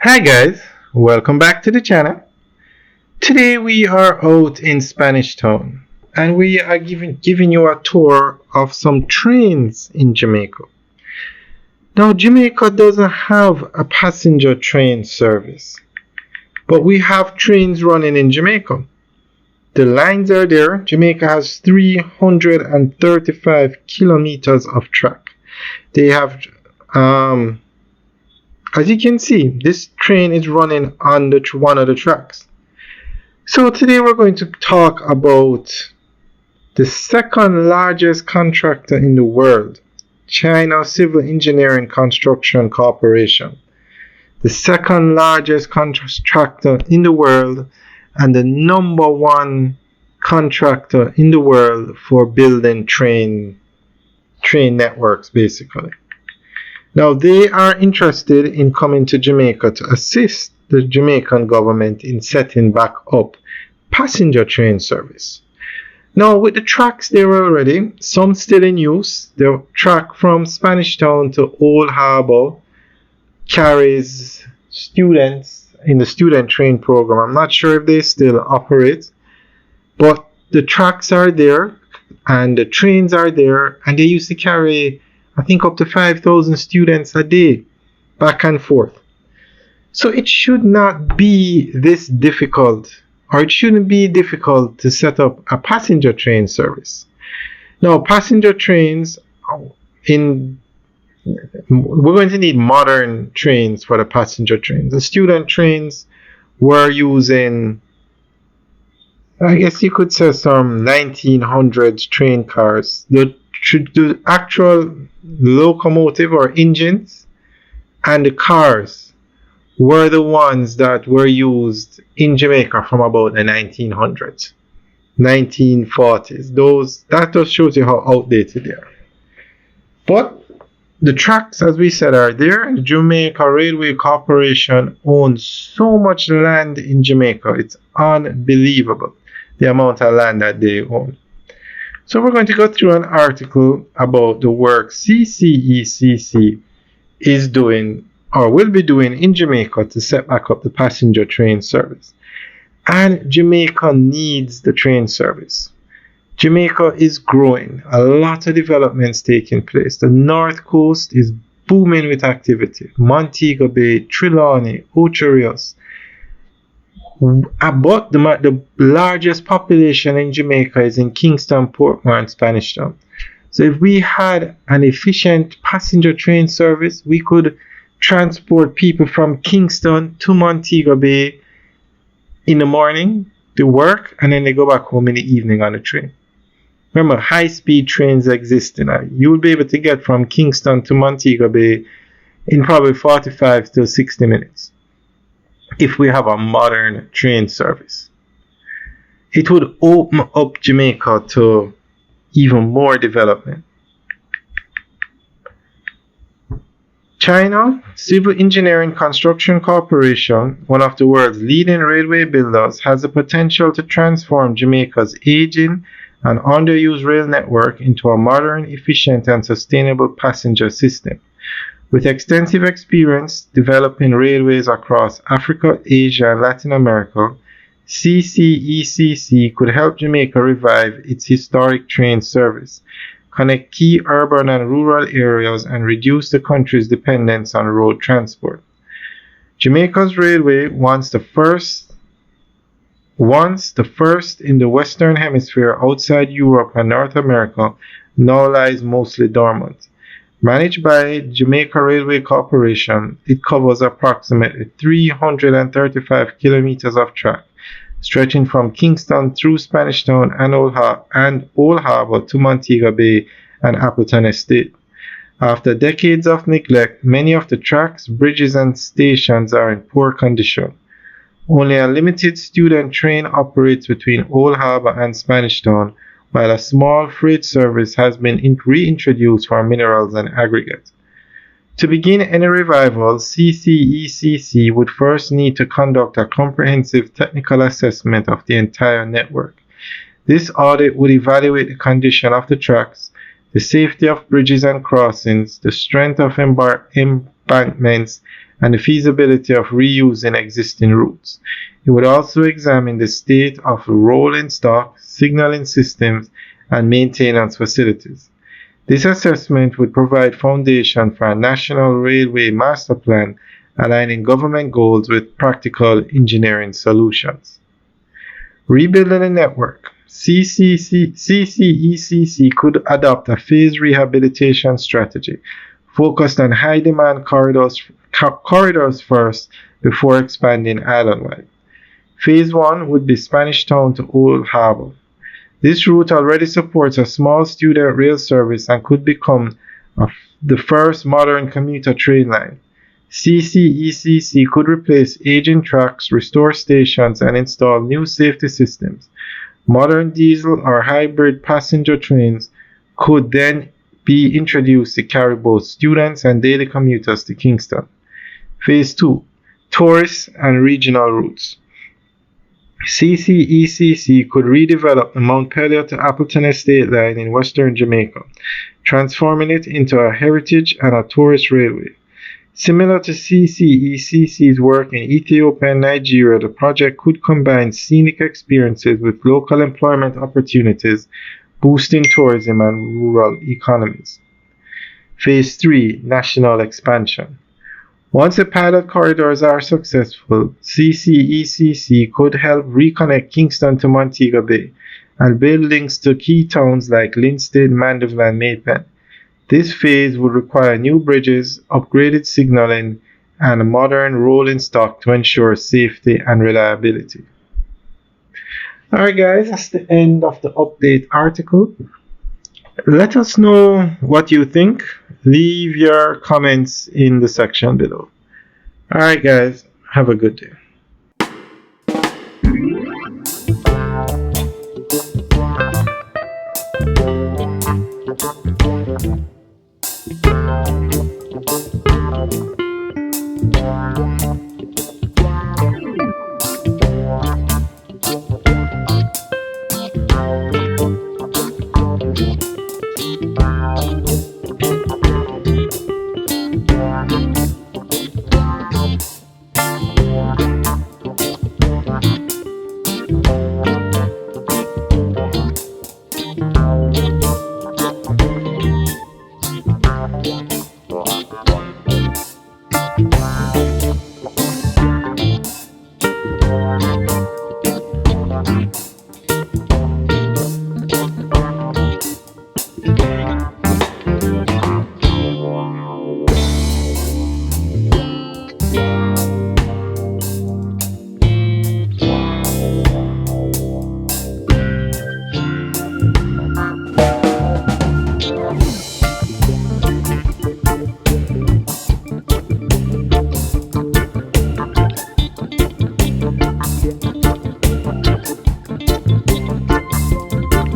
Hi guys, welcome back to the channel. Today we are out in Spanish Town and we are giving you a tour of some trains in Jamaica. Now Jamaica doesn't have a passenger train service, but we have trains running in Jamaica. The lines are there. Jamaica has 335 kilometers of track. They have as you can see, this train is running on one of the tracks. So today we're going to talk about the second largest contractor in the world, China Civil Engineering Construction Corporation. The second largest contractor in the world and the number one contractor in the world for building train networks, basically. Now, they are interested in coming to Jamaica to assist the Jamaican government in setting back up passenger train service. Now, with the tracks there already, some still in use, the track from Spanish Town to Old Harbour carries students in the student train program. I'm not sure if they still operate, but the tracks are there and the trains are there, and they used to carry I think up to 5,000 students a day back and forth. So it should not be this difficult, or it shouldn't be difficult to set up a passenger train service. Now, passenger trains, we're going to need modern trains for the passenger trains. The student trains were using, I guess you could say, some 1900s train cars. The actual locomotive or engines and the cars were the ones that were used in Jamaica from about the 1900s, 1940s. That just shows you how outdated they are. But the tracks, as we said, are there, and the Jamaica Railway Corporation owns so much land in Jamaica. It's unbelievable the amount of land that they own. So we're going to go through an article about the work CCECC is doing or will be doing in Jamaica to set back up the passenger train service. And Jamaica needs the train service. Jamaica is growing. A lot of developments taking place. The North Coast is booming with activity. Montego Bay, Trelawney, Ocho Rios. But the largest population in Jamaica is in Kingston, Portmore, and Spanish Town. So if we had an efficient passenger train service, we could transport people from Kingston to Montego Bay in the morning to work, and then they go back home in the evening on a train. Remember, high-speed trains exist now. You will be able to get from Kingston to Montego Bay in probably 45 to 60 minutes. If we have a modern train service, it would open up Jamaica to even more development. China Civil Engineering Construction Corporation, one of the world's leading railway builders, has the potential to transform Jamaica's aging and underused rail network into a modern, efficient, and sustainable passenger system. With extensive experience developing railways across Africa, Asia, and Latin America, CCECC could help Jamaica revive its historic train service, connect key urban and rural areas, and reduce the country's dependence on road transport. Jamaica's railway, once the first in the Western Hemisphere outside Europe and North America, now lies mostly dormant. Managed by Jamaica Railway Corporation, it covers approximately 335 kilometers of track, stretching from Kingston through Spanish Town and Old Harbour to Montego Bay and Appleton Estate. After decades of neglect, many of the tracks, bridges, and stations are in poor condition. Only a limited student train operates between Old Harbour and Spanish Town, while a small freight service has been reintroduced for minerals and aggregate. To begin any revival, CCECC would first need to conduct a comprehensive technical assessment of the entire network. This audit would evaluate the condition of the tracks, the safety of bridges and crossings, the strength of embankments, and the feasibility of reusing existing routes. It would also examine the state of rolling stock, signaling systems, and maintenance facilities. This assessment would provide foundation for a national railway master plan aligning government goals with practical engineering solutions. Rebuilding the network. CCECC could adopt a phased rehabilitation strategy focused on high demand corridors first before expanding island-wide. Phase 1 would be Spanish Town to Old Harbor. This route already supports a small student rail service and could become the first modern commuter train line. CCECC could replace aging tracks, restore stations, and install new safety systems. Modern diesel or hybrid passenger trains could then be introduced to carry both students and daily commuters to Kingston. Phase 2. Tourist and regional routes. CCECC could redevelop the Mount Pelion to Appleton Estate line in western Jamaica, transforming it into a heritage and a tourist railway. Similar to CCECC's work in Ethiopia and Nigeria, the project could combine scenic experiences with local employment opportunities, boosting tourism and rural economies. Phase 3. National expansion. Once the pilot corridors are successful, CCECC could help reconnect Kingston to Montego Bay and build links to key towns like Linstead, Mandeville, and Maypen. This phase would require new bridges, upgraded signaling, and a modern rolling stock to ensure safety and reliability. Alright guys, that's the end of the update article. Let us know what you think. Leave your comments in the section below. Alright guys, have a good day.